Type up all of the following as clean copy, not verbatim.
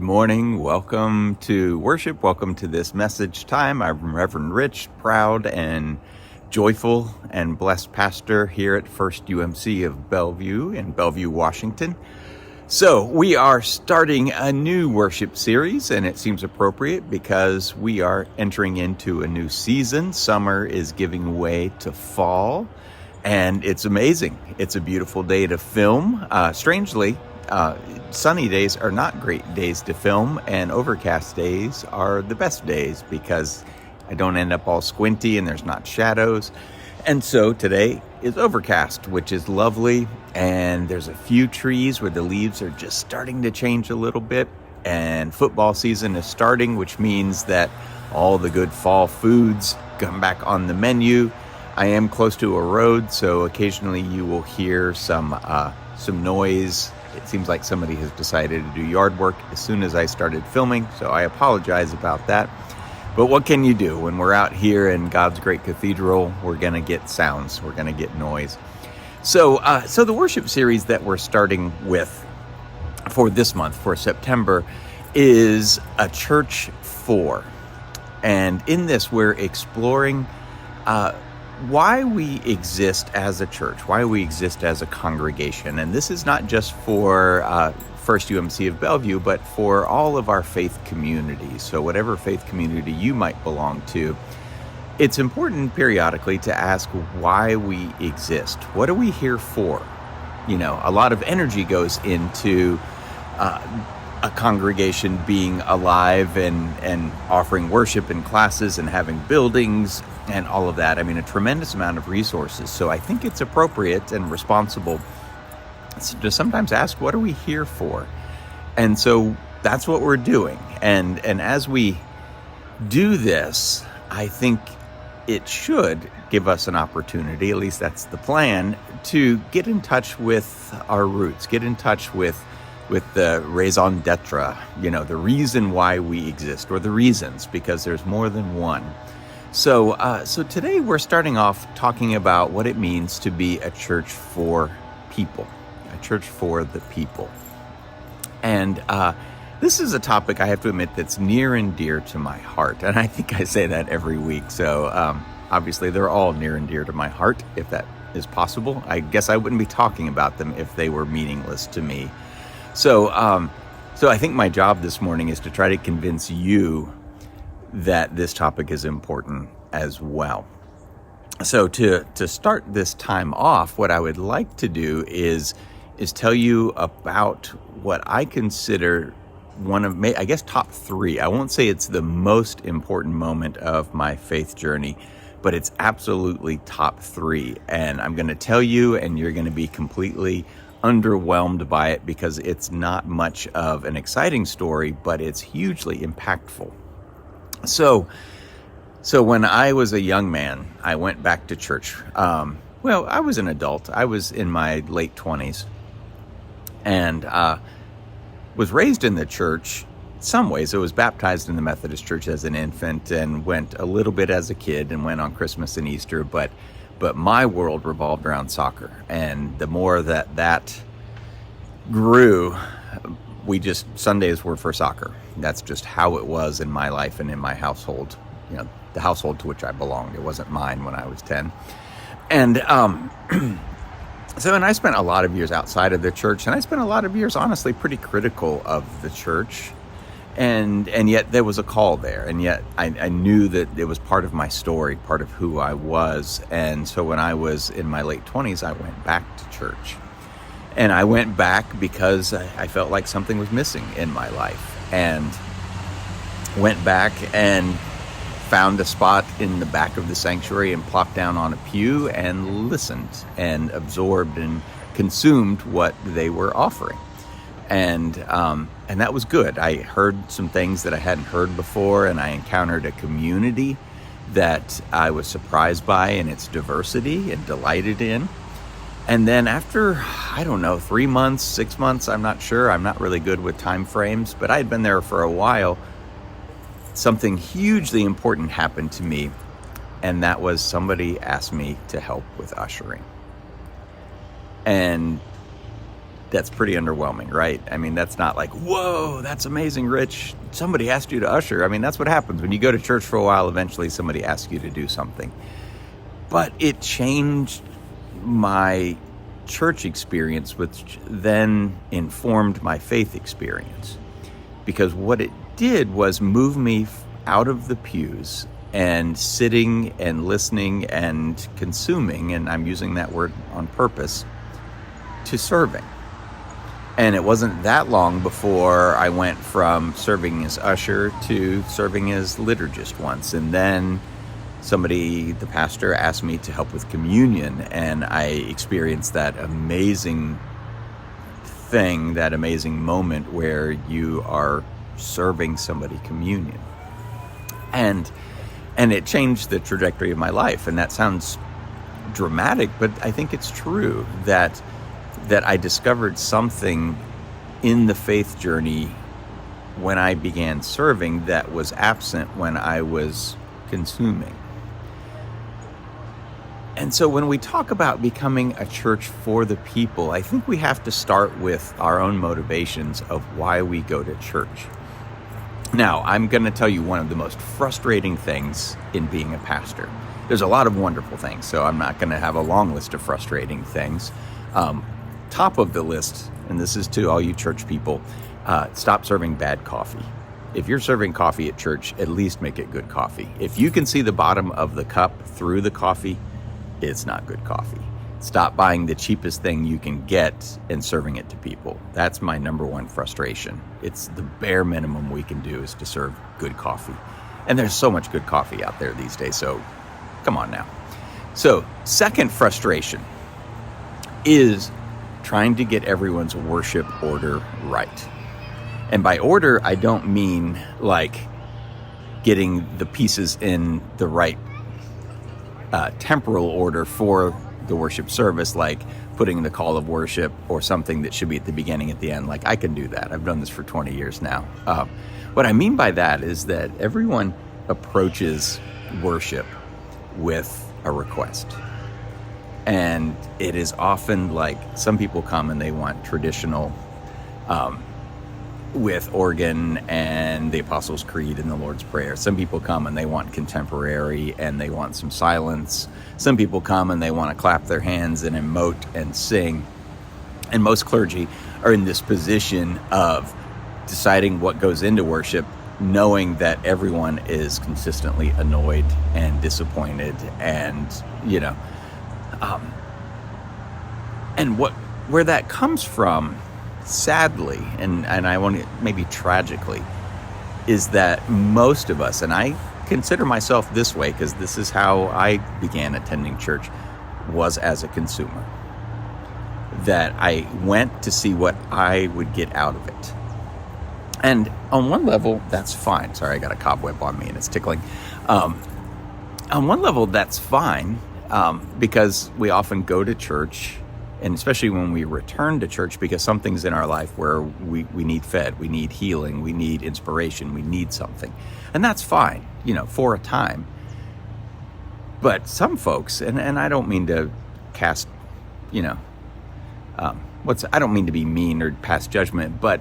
morning. Welcome to worship. Welcome to this message time. I'm Reverend Rich, proud and joyful and blessed pastor here at First UMC of Bellevue in Bellevue, Washington. So we are starting a new worship series, and it seems appropriate because we are entering into a new season. Summer is giving way to fall, and it's amazing. It's a beautiful day to film. Strangely, sunny days are not great days to film, and overcast days are the best days because I don't end up all squinty and there's not shadows. And so today is overcast, which is lovely, and there's a few trees where the leaves are just starting to change a little bit, and football season is starting, which means that all the good fall foods come back on the menu. I am close to a road, so occasionally you will hear some noise. It seems like somebody has decided to do yard work as soon as I started filming, so I apologize about that. But what can you do? When we're out here in God's great cathedral, we're going to get sounds, we're going to get noise. So the worship series that we're starting with for this month, for September, is A Church For. And in this, we're exploring why we exist as a church, why we exist as a congregation. And this is not just for First UMC of Bellevue, but for all of our faith communities. So whatever faith community you might belong to, it's important periodically to ask why we exist. What are we here for? You know, a lot of energy goes into a congregation being alive and offering worship and classes and having buildings and all of that. I mean, a tremendous amount of resources. So I think it's appropriate and responsible to sometimes ask, what are we here for? And so that's what we're doing. And as we do this, I think it should give us an opportunity, at least that's the plan, to get in touch with our roots, get in touch with the raison d'etre, you know, the reason why we exist, or the reasons, because there's more than one. So today we're starting off talking about what it means to be a church for people, a church for the people. And this is a topic, I have to admit, that's near and dear to my heart. And I think I say that every week. So obviously they're all near and dear to my heart, if that is possible. I guess I wouldn't be talking about them if they were meaningless to me. So I think my job this morning is to try to convince you that this topic is important as well. So to start this time off, what I would like to do is tell you about what I consider one of, I guess, top three. I won't say it's the most important moment of my faith journey, but it's absolutely top three. And I'm going to tell you, and you're going to be completely underwhelmed by it because it's not much of an exciting story, but it's hugely impactful. So when I was a young man, I went back to church. Well, I was an adult. I was in my late 20s and was raised in the church. In some ways, I was baptized in the Methodist Church as an infant and went a little bit as a kid and went on Christmas and Easter, but my world revolved around soccer. And the more that grew, Sundays were for soccer. That's just how it was in my life and in my household, you know, the household to which I belonged. It wasn't mine when I was 10. And and I spent a lot of years outside of the church, and I spent a lot of years, honestly, pretty critical of the church. And yet there was a call there, and yet I knew that it was part of my story, part of who I was. And so when I was in my late 20s, I went back to church. And I went back because I felt like something was missing in my life, and went back and found a spot in the back of the sanctuary and plopped down on a pew and listened and absorbed and consumed what they were offering. And that was good. I heard some things that I hadn't heard before, and I encountered a community that I was surprised by in its diversity and delighted in. And then after, 3 months, 6 months, I'm not sure. I'm not really good with time frames, but I had been there for a while. Something hugely important happened to me, and that was somebody asked me to help with ushering. And that's pretty underwhelming, right? I mean, that's not like, whoa, that's amazing, Rich. Somebody asked you to usher. I mean, that's what happens when you go to church for a while. Eventually somebody asks you to do something. But it changed my church experience, which then informed my faith experience. Because what it did was move me out of the pews and sitting and listening and consuming, and I'm using that word on purpose, to serving. And it wasn't that long before I went from serving as usher to serving as liturgist once. And then the pastor asked me to help with communion, and I experienced that amazing thing, that amazing moment where you are serving somebody communion. And it changed the trajectory of my life. And that sounds dramatic, but I think it's true that I discovered something in the faith journey when I began serving that was absent when I was consuming. And so when we talk about becoming a church for the people, I think we have to start with our own motivations of why we go to church. Now, I'm going to tell you one of the most frustrating things in being a pastor. There's a lot of wonderful things, so I'm not going to have a long list of frustrating things. Top of the list, and this is to all you church people, stop serving bad coffee. If you're serving coffee at church, at least make it good coffee. If you can see the bottom of the cup through the coffee, it's not good coffee. Stop buying the cheapest thing you can get and serving it to people. That's my number one frustration. It's the bare minimum we can do is to serve good coffee. And there's so much good coffee out there these days, so come on now. So, second frustration is trying to get everyone's worship order right. And by order, I don't mean like getting the pieces in the right temporal order for the worship service, like putting the call of worship or something that should be at the beginning, at the end. Like, I can do that. I've done this for 20 years now. What I mean by that is that everyone approaches worship with a request. And it is often like some people come and they want traditional with organ and the Apostles' Creed and the Lord's Prayer. Some people come and they want contemporary and they want some silence. Some people come and they want to clap their hands and emote and sing. And most clergy are in this position of deciding what goes into worship, knowing that everyone is consistently annoyed and disappointed and, and where that comes from, sadly, and I want to maybe tragically, is that most of us, and I consider myself this way because this is how I began attending church, was as a consumer. That I went to see what I would get out of it. And on one level, that's fine. Sorry, I got a cobweb on me and it's tickling. On one level, that's fine because we often go to church, and especially when we return to church, because something's in our life where we need fed, we need healing, we need inspiration, we need something. And that's fine, for a time. But some folks, and I don't mean to cast, I don't mean to be mean or pass judgment, but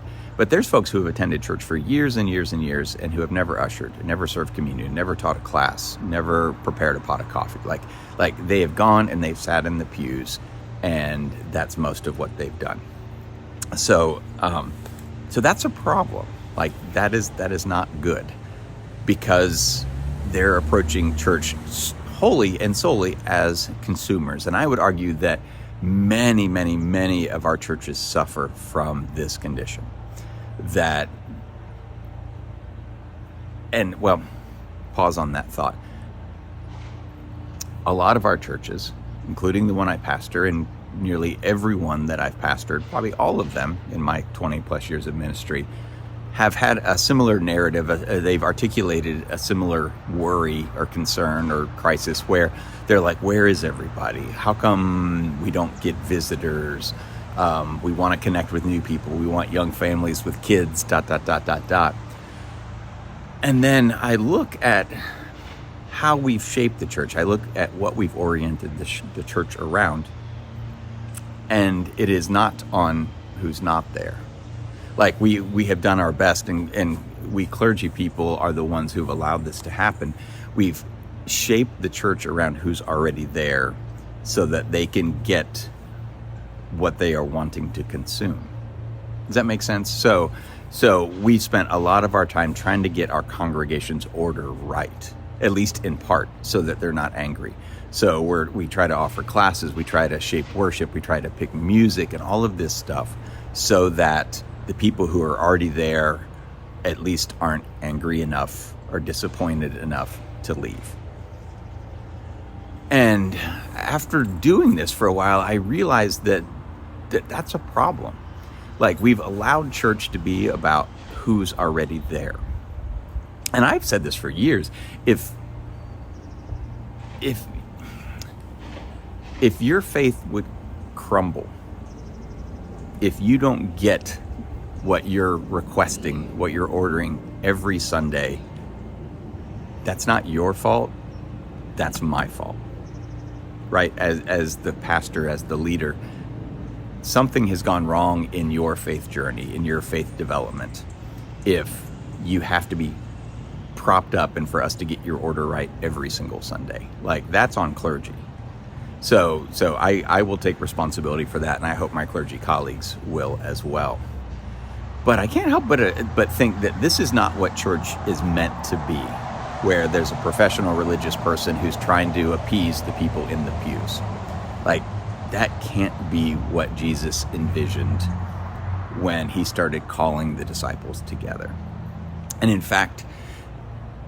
there's folks who have attended church for years and years and years and who have never ushered, never served communion, never taught a class, never prepared a pot of coffee. Like they have gone and they've sat in the pews, and that's most of what they've done. So that's a problem. Like that is not good, because they're approaching church wholly and solely as consumers. And I would argue that many, many, many of our churches suffer from this condition. Pause on that thought. A lot of our churches, including the one I pastor, and nearly everyone that I've pastored, probably all of them in my 20 plus years of ministry, have had a similar narrative. They've articulated a similar worry or concern or crisis where they're like, where is everybody? How come we don't get visitors? We want to connect with new people. We want young families with kids, ... And then I look at how we've shaped the church. I look at what we've oriented the church around. And it is not on who's not there. Like we have done our best, and we clergy people are the ones who've allowed this to happen. We've shaped the church around who's already there so that they can get what they are wanting to consume. Does that make sense? So we spent a lot of our time trying to get our congregation's order right, at least in part, so that they're not angry. So we try to offer classes, we try to shape worship, we try to pick music and all of this stuff so that the people who are already there at least aren't angry enough or disappointed enough to leave. And after doing this for a while, I realized that that's a problem. Like, we've allowed church to be about who's already there. And I've said this for years. If your faith would crumble, if you don't get what you're requesting, what you're ordering every Sunday, that's not your fault. That's my fault, right? As the pastor, as the leader, something has gone wrong in your faith journey, in your faith development, if you have to be propped up and for us to get your order right every single Sunday. Like, that's on clergy. So I will take responsibility for that, and I hope my clergy colleagues will as well. But I can't help but think that this is not what church is meant to be, where there's a professional religious person who's trying to appease the people in the pews. Like, that can't be what Jesus envisioned when he started calling the disciples together. And in fact,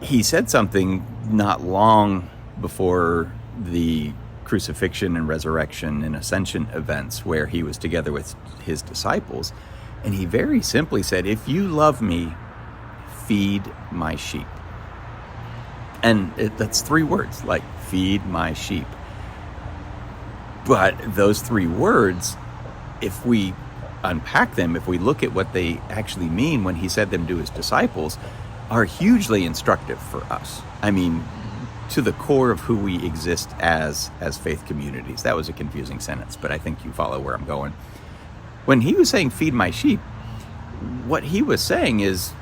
he said something not long before the crucifixion and resurrection and ascension events where he was together with his disciples. And he very simply said, if you love me, feed my sheep. And that's 3 words, like, feed my sheep. But those 3 words, if we unpack them, if we look at what they actually mean when he said them to his disciples, are hugely instructive for us. I mean, to the core of who we exist as faith communities. That was a confusing sentence, but I think you follow where I'm going. When he was saying, feed my sheep, what he was saying is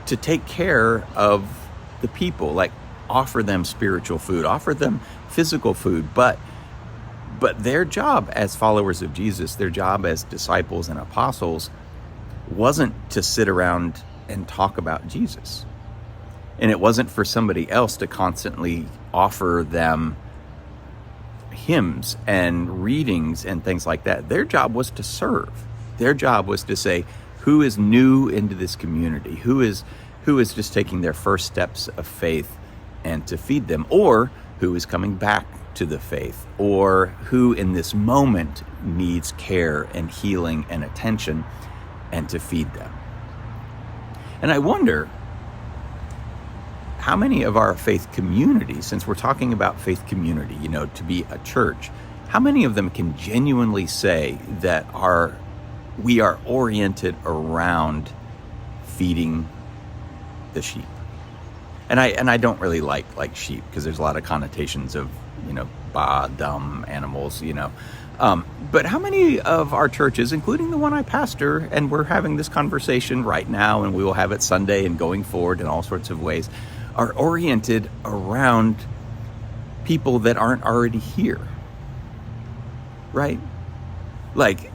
to take care of the people, like offer them spiritual food, offer them physical food, but their job as followers of Jesus, their job as disciples and apostles, wasn't to sit around and talk about Jesus. And it wasn't for somebody else to constantly offer them hymns and readings and things like that. Their job was to serve. Their job was to say, who is new into this community? Who is just taking their first steps of faith, and to feed them, or who is coming back to the faith, or who in this moment needs care and healing and attention, and to feed them. And I wonder how many of our faith communities, since we're talking about faith community, to be a church, how many of them can genuinely say that we are oriented around feeding the sheep? And I don't really like sheep, because there's a lot of connotations of, dumb animals, But how many of our churches, including the one I pastor, and we're having this conversation right now, and we will have it Sunday and going forward in all sorts of ways, are oriented around people that aren't already here, right? Like,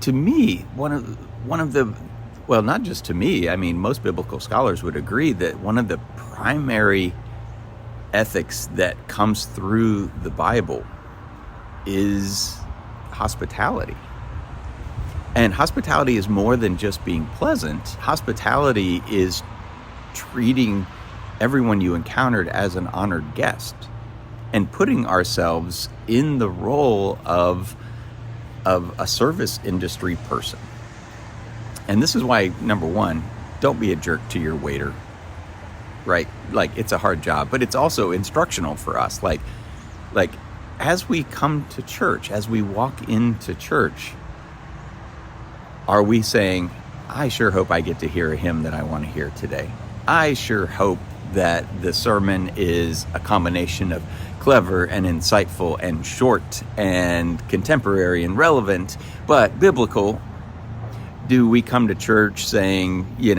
to me, one of the, well, not just to me, I mean, most biblical scholars would agree that one of the primary ethics that comes through the Bible is hospitality. And hospitality is more than just being pleasant. Hospitality is treating everyone you encountered as an honored guest and putting ourselves in the role of a service industry person. And this is why, number one, don't be a jerk to your waiter, right? Like, it's a hard job, but it's also instructional for us. Like as we come to church, as we walk into church, are we saying, I sure hope I get to hear a hymn that I want to hear today. I sure hope that the sermon is a combination of clever and insightful and short and contemporary and relevant, but biblical? Do we come to church saying, you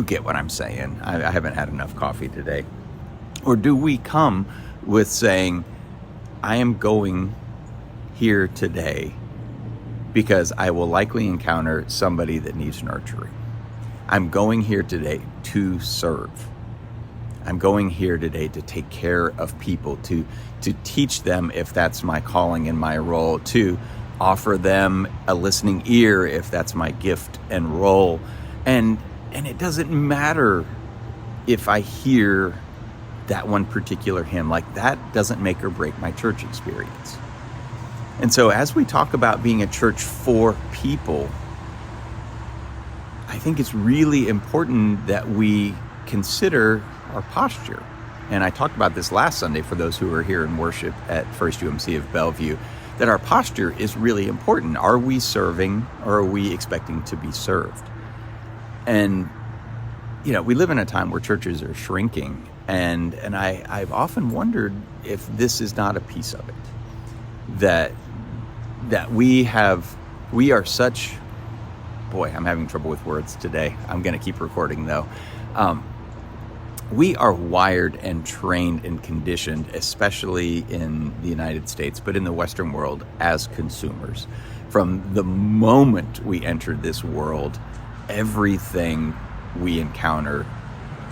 get what I'm saying. I haven't had enough coffee today. Or do we come with saying, I am going here today because I will likely encounter somebody that needs nurturing. I'm going here today to serve. I'm going here today to take care of people, to teach them if that's my calling and my role, to offer them a listening ear if that's my gift and role. And it doesn't matter if I hear that one particular hymn, like that doesn't make or break my church experience. And so as we talk about being a church for people, I think it's really important that we consider our posture. And I talked about this last Sunday for those who were here in worship at First UMC of Bellevue, that our posture is really important. Are we serving, or are we expecting to be served? And, we live in a time where churches are shrinking, and I've often wondered if this is not a piece of it. That we are such, boy, I'm having trouble with words today. I'm going to keep recording though. We are wired and trained and conditioned, especially in the United States, but in the Western world, as consumers. From the moment we entered this world, everything we encounter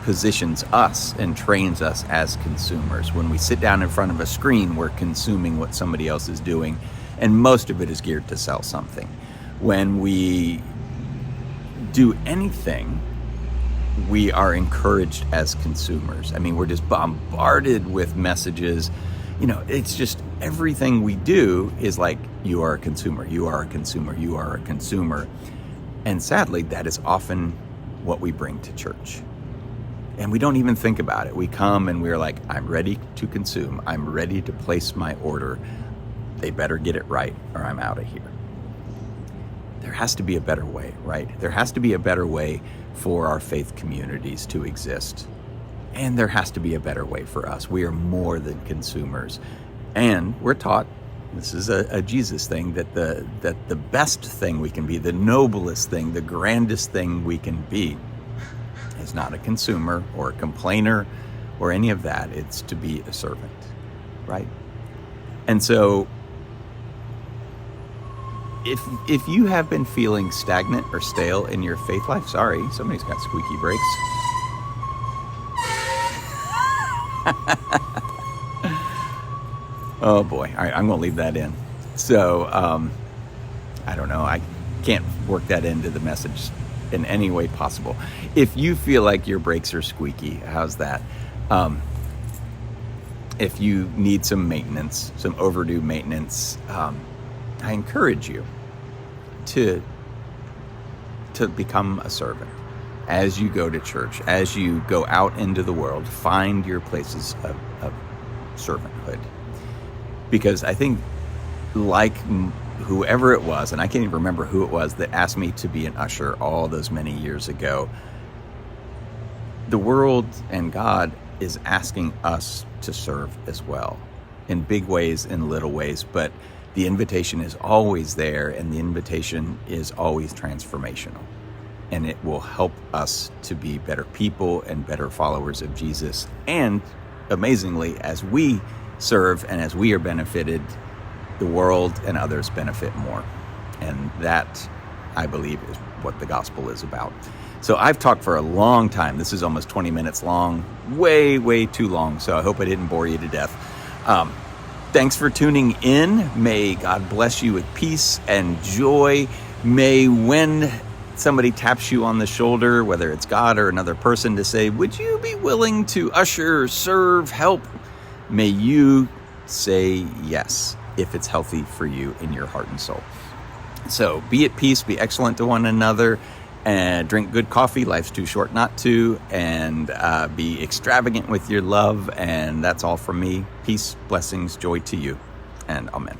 positions us and trains us as consumers. When we sit down in front of a screen, we're consuming what somebody else is doing, and most of it is geared to sell something. When we do anything, we are encouraged as consumers. I mean, we're just bombarded with messages. It's just everything we do is like, you are a consumer, you are a consumer, you are a consumer. And sadly, that is often what we bring to church. And we don't even think about it. We come and we're like, I'm ready to consume. I'm ready to place my order. They better get it right or I'm out of here. There has to be a better way, right? There has to be a better way for our faith communities to exist. And there has to be a better way for us. We are more than consumers. And we're taught, this is a Jesus thing, that the best thing we can be, the noblest thing, the grandest thing we can be is not a consumer or a complainer or any of that. It's to be a servant, right? And so if you have been feeling stagnant or stale in your faith life, sorry, somebody's got squeaky brakes. Oh boy. All right, I'm going to leave that in. So, I don't know. I can't work that into the message in any way possible. If you feel like your brakes are squeaky, how's that? If you need some maintenance, some overdue maintenance, I encourage you to become a servant. As you go to church, as you go out into the world, find your places of servanthood. Because I think, like whoever it was, and I can't even remember who it was that asked me to be an usher all those many years ago, the world and God is asking us to serve as well, in big ways, in little ways, but the invitation is always there, and the invitation is always transformational. And it will help us to be better people and better followers of Jesus. And amazingly, as we serve and as we are benefited, the world and others benefit more. And that, I believe, is what the gospel is about. So I've talked for a long time. This is almost 20 minutes long, way, way too long. So I hope I didn't bore you to death. Thanks for tuning in. May God bless you with peace and joy. May when somebody taps you on the shoulder, whether it's God or another person, to say, would you be willing to usher, serve, help? May you say yes, if it's healthy for you in your heart and soul. So be at peace, be excellent to one another, and drink good coffee. Life's too short not to. And be extravagant with your love. And that's all from me. Peace, blessings, joy to you. And amen.